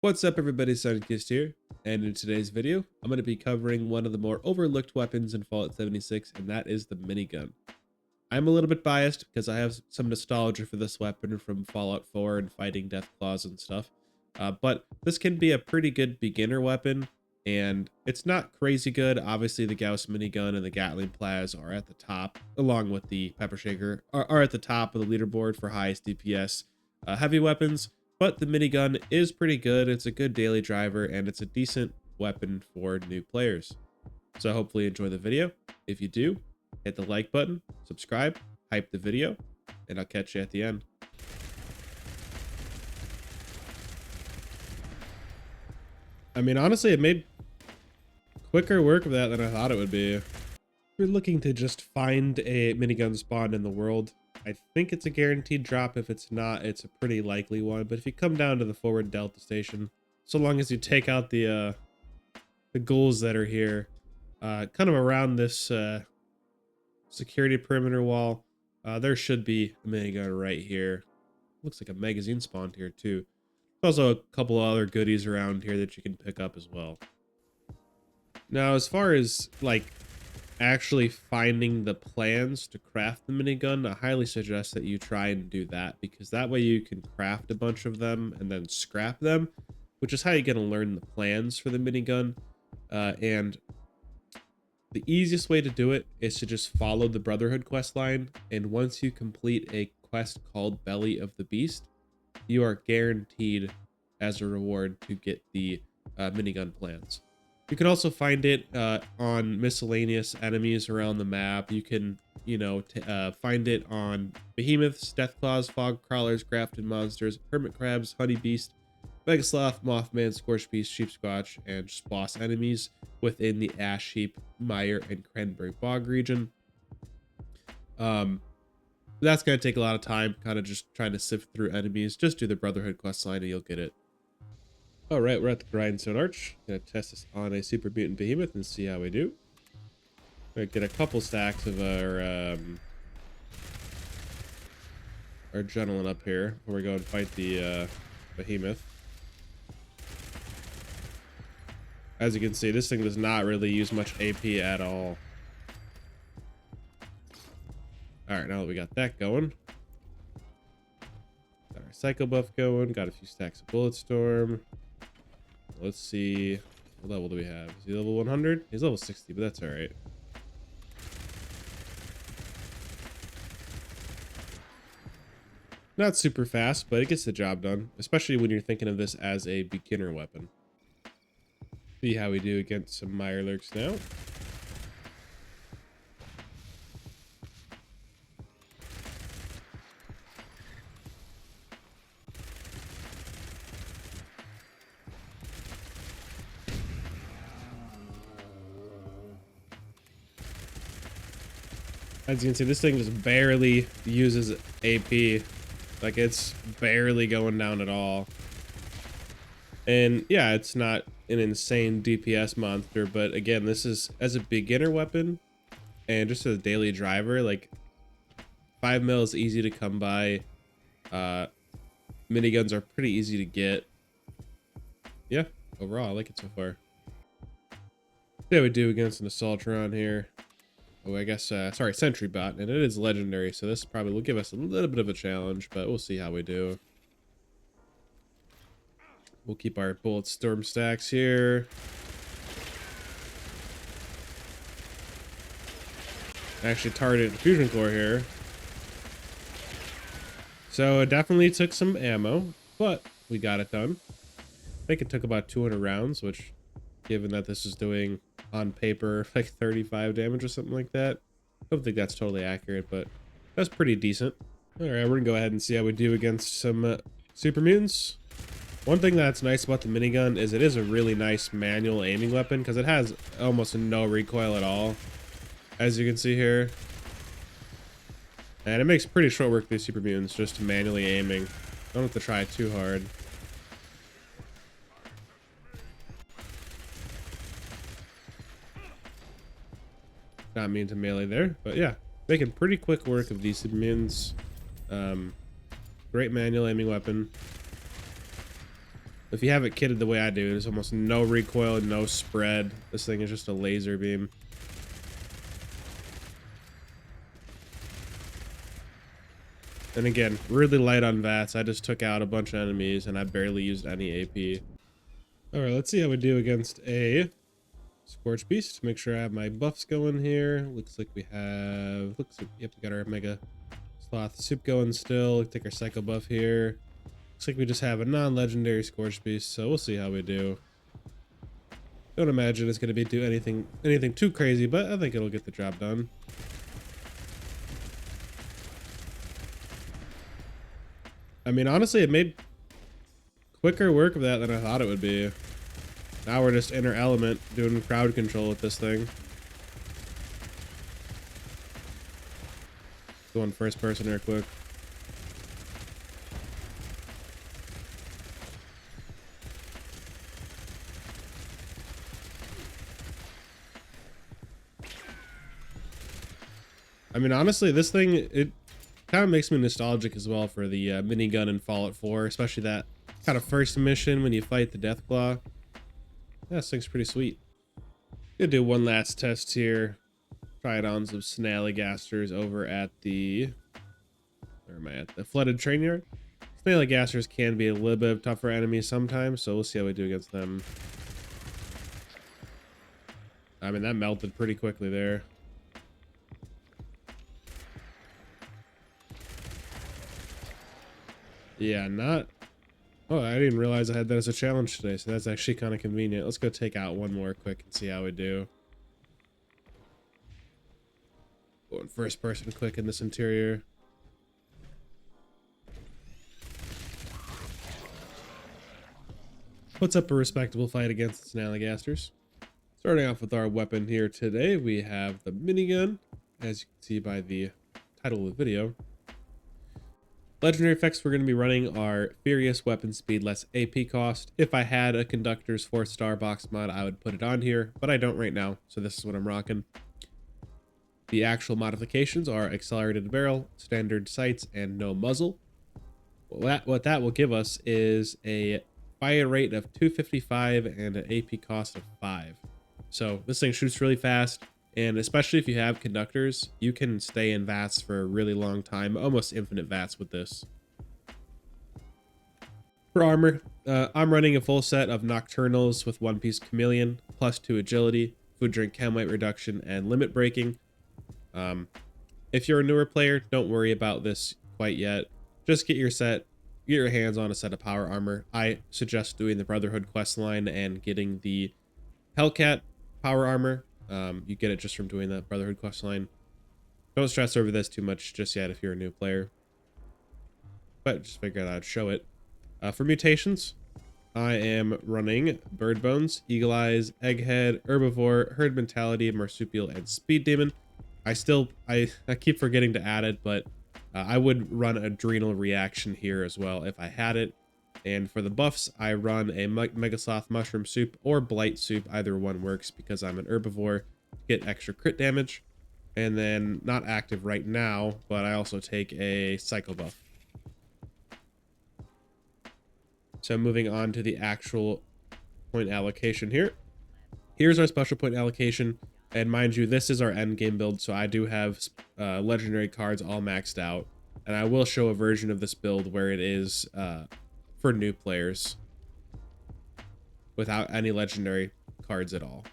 What's up everybody, Sunkist here, and in today's video, I'm going to be covering one of the more overlooked weapons in Fallout 76, and that is the minigun. I'm a little bit biased because I have some nostalgia for this weapon from Fallout 4 and fighting Deathclaws and stuff, but this can be a pretty good beginner weapon, and it's not crazy good. Obviously the Gauss minigun and the Gatling Plaz are at the top, along with the Pepper Shaker, are at the top of the leaderboard for highest DPS heavy weapons. But the minigun is pretty good. It's a good daily driver and it's a decent weapon for new players. So hopefully you enjoy the video. If you do, hit the like button, subscribe, hype the video, and I'll catch you at the end. I mean, honestly, it made quicker work of that than I thought it would be. If you're looking to just find a minigun spawn in the world, I think it's a guaranteed drop. If it's not, it's a pretty likely one. But if you come down to the forward Delta station, so long as you take out the ghouls that are here, kind of around this security perimeter wall, there should be a minigun right here. Looks like a magazine spawned here too. There's also a couple other goodies around here that you can pick up as well. Now, as far as like actually finding the plans to craft the minigun, I highly suggest that you try and do that, because that way you can craft a bunch of them and then scrap them, which is how you're going to learn the plans for the minigun. And the easiest way to do it is to just follow the Brotherhood quest line, and once you complete a quest called Belly of the Beast, you are guaranteed as a reward to get the minigun plans. You can also find it on miscellaneous enemies around the map. You can, find it on behemoths, deathclaws, fog crawlers, grafted monsters, hermit crabs, honey beast, megasloth, mothman, scorch beast, sheep squatch, and just boss enemies within the ash heap, mire, and cranberry bog region. That's going to take a lot of time, kind of just trying to sift through enemies. Just do the Brotherhood quest line and you'll get it. All right, we're at the Grindstone Arch. Gonna test this on a super mutant behemoth and see how we do. Gonna get a couple stacks of our adrenaline up here before we go and fight the behemoth. As you can see, this thing does not really use much AP at all. All right, now that we got that going, got our Psycho buff going, got a few stacks of Bulletstorm. Let's see, what level do we have? Is he level 100? He's level 60, but that's all right. Not super fast, but it gets the job done, especially when you're thinking of this as a beginner weapon. See how we do against some Mirelurks now. As you can see, this thing just barely uses AP. Like, it's barely going down at all. And yeah, it's not an insane DPS monster, but again, this is as a beginner weapon and just as a daily driver, like 5 mil is easy to come by. Miniguns are pretty easy to get. Yeah, overall, I like it so far. See how we do against an Assaultron here. Oh, I guess, sorry, Sentry Bot, and it is legendary, so this probably will give us a little bit of a challenge, but we'll see how we do. We'll keep our Bulletstorm stacks here. Actually targeted Fusion Core here. So it definitely took some ammo, but we got it done. I think it took about 200 rounds, which, given that this is doing on paper like 35 damage or something like that, I don't think that's totally accurate, but that's pretty decent. All right, we're gonna go ahead and see how we do against some super mutants. One thing that's nice about the minigun is it is a really nice manual aiming weapon, because it has almost no recoil at all, as you can see here, and it makes pretty short work of these super mutants just manually aiming. Don't have to try too hard. Not mean to melee there, but yeah, making pretty quick work of these minions. Great manual aiming weapon. If you have it kitted the way I do, there's almost no recoil, no spread. This thing is just a laser beam. And again, really light on VATS. I just took out a bunch of enemies and I barely used any AP. All right, let's see how we do against a Scorch Beast. Make sure I have my buffs going here. Looks like we have, yep, we got our Mega Sloth Soup going still. Take our Psycho buff here. Looks like we just have a non-legendary Scorch Beast, so we'll see how we do. Don't imagine it's going to be do anything too crazy, but I think it'll get the job done. I mean, honestly, it made quicker work of that than I thought it would be. Now we're just inner element doing crowd control with this thing. Going first person real quick. I mean, honestly, this thing, it kind of makes me nostalgic as well for the minigun in Fallout 4, especially that kind of first mission when you fight the Deathclaw. Yeah, this thing's pretty sweet. Gonna do one last test here. Try it on some Snallygasters over at the... Where am I at? The Flooded Train Yard. Snallygasters can be a little bit of tougher enemies sometimes, so we'll see how we do against them. I mean, that melted pretty quickly there. Yeah, not... Oh, I didn't realize I had that as a challenge today, so that's actually kind of convenient. Let's go take out one more quick and see how we do. Going first person quick in this interior. Puts up a respectable fight against the Snallygasters. Starting off with our weapon here today, we have the minigun, as you can see by the title of the video. Legendary effects we're going to be running are Furious, Weapon Speed, less AP cost. If I had a Conductor's 4-star box mod, I would put it on here, but I don't right now, so this is what I'm rocking. The actual modifications are Accelerated Barrel, Standard Sights, and No Muzzle. What that will give us is a fire rate of 255 and an AP cost of 5. So this thing shoots really fast. And especially if you have conductors, you can stay in VATS for a really long time, almost infinite VATS with this. For armor, I'm running a full set of Nocturnals with 1-piece Chameleon, plus 2 agility, food drink chem weight reduction, and limit breaking. If you're a newer player, don't worry about this quite yet. Just get your hands on a set of power armor. I suggest doing the Brotherhood quest line and getting the Hellcat power armor. You get it just from doing the Brotherhood quest line. Don't stress over this too much just yet if you're a new player, but just figured I'd show it. For mutations, I am running Bird Bones, Eagle Eyes, Egghead, Herbivore, Herd Mentality, Marsupial, and Speed Demon. I keep forgetting to add it, but I would run Adrenal Reaction here as well if I had it. And for the buffs, I run a Mega Sloth Mushroom Soup or Blight Soup. Either one works because I'm an herbivore to get extra crit damage. And then, not active right now, but I also take a Psycho buff. So moving on to the actual point allocation here. Here's our special point allocation. And mind you, this is our endgame build, so I do have legendary cards all maxed out. And I will show a version of this build where it is... for new players without any legendary cards at all.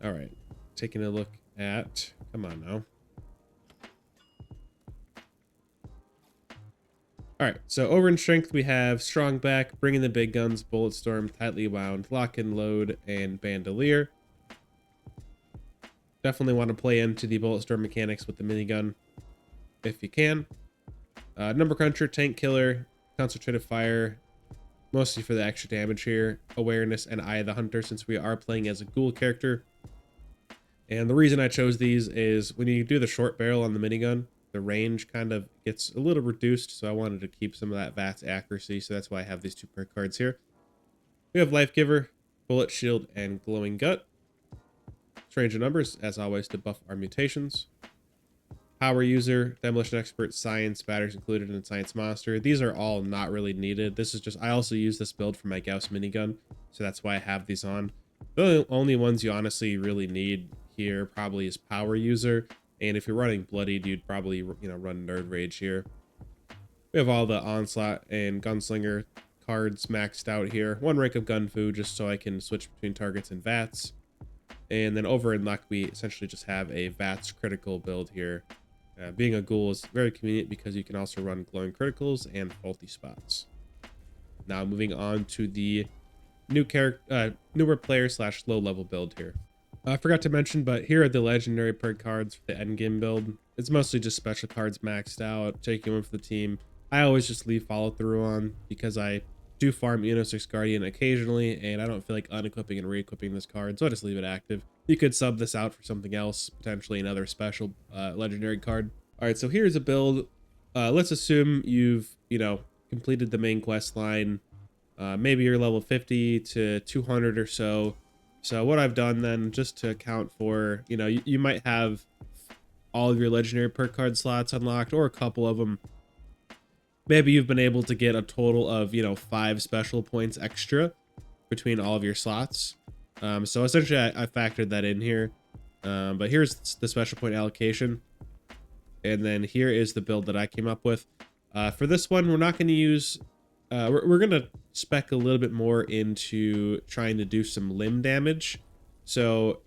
All right, taking a look at, come on now. All right, so over in strength, we have Strong Back, Bringing the Big Guns, Bulletstorm, Tightly Wound, Lock and Load, and Bandolier. Definitely want to play into the Bulletstorm mechanics with the minigun if you can. Number Cruncher, Tank Killer, Concentrated Fire, mostly for the extra damage here, Awareness, and Eye of the Hunter, since we are playing as a ghoul character. And the reason I chose these is when you do the short barrel on the minigun, the range kind of gets a little reduced, so I wanted to keep some of that VATS accuracy, so that's why I have these 2 perk cards here. We have Life Giver, Bullet Shield, and Glowing Gut. Strange of numbers, as always, to buff our mutations. Power user, demolition expert, science, batteries included, and science monster. These are all not really needed. This is just, I also use this build for my Gauss minigun, so that's why I have these on. The only ones you honestly really need here probably is power user, and if you're running bloodied, you'd probably, run nerd rage here. We have all the onslaught and gunslinger cards maxed out here. One rank of gun fu just so I can switch between targets and VATS. And then over in luck, we essentially just have a VATS critical build here. Being a ghoul is very convenient because you can also run glowing criticals and faulty spots. Now moving on to the newer player / low level build here. I forgot to mention, but here are the legendary perk cards for the endgame build. It's mostly just special cards maxed out, taking one for the team. I always just leave follow through on because I do farm Uno6 Guardian occasionally, and I don't feel like unequipping and re-equipping this card, so I just leave it active. You could sub this out for something else, potentially another special legendary card. All right, so here's a build. Let's assume you've, completed the main quest line. Maybe you're level 50 to 200 or so. So what I've done then, just to account for, you might have all of your legendary perk card slots unlocked, or a couple of them. Maybe you've been able to get a total of, 5 special points extra between all of your slots. So essentially I factored that in here. But here's the special point allocation. And then here is the build that I came up with. For this one, we're not going to use... we're going to spec a little bit more into trying to do some limb damage. So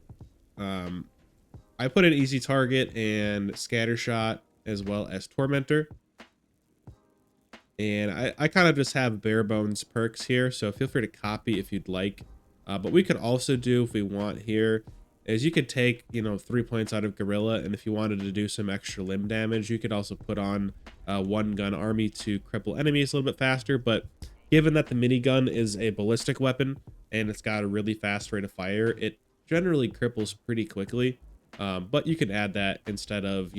I put an easy target and scatter shot as well as tormentor. And I kind of just have bare bones perks here, so feel free to copy if you'd like. But we could also do, if we want here, is you could take, 3 points out of Gorilla, and if you wanted to do some extra limb damage, you could also put on one gun army to cripple enemies a little bit faster. But given that the minigun is a ballistic weapon and it's got a really fast rate of fire, it generally cripples pretty quickly. But you can add that instead of,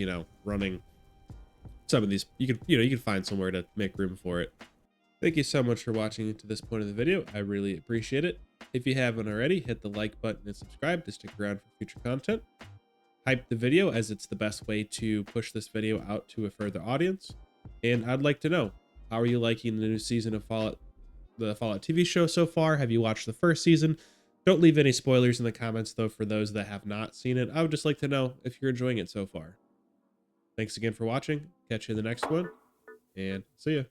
running some of these. You can find somewhere to make room for it. Thank you so much for watching to this point of the video. I really appreciate it. If you haven't already, hit the like button and subscribe to stick around for future content. Hype the video, as it's the best way to push this video out to a further audience. And I'd like to know, how are you liking the new season of the Fallout TV show so far? Have you watched the first season? Don't leave any spoilers in the comments though for those that have not seen it. I would just like to know if you're enjoying it so far. Thanks again for watching. Catch you in the next one, and see ya.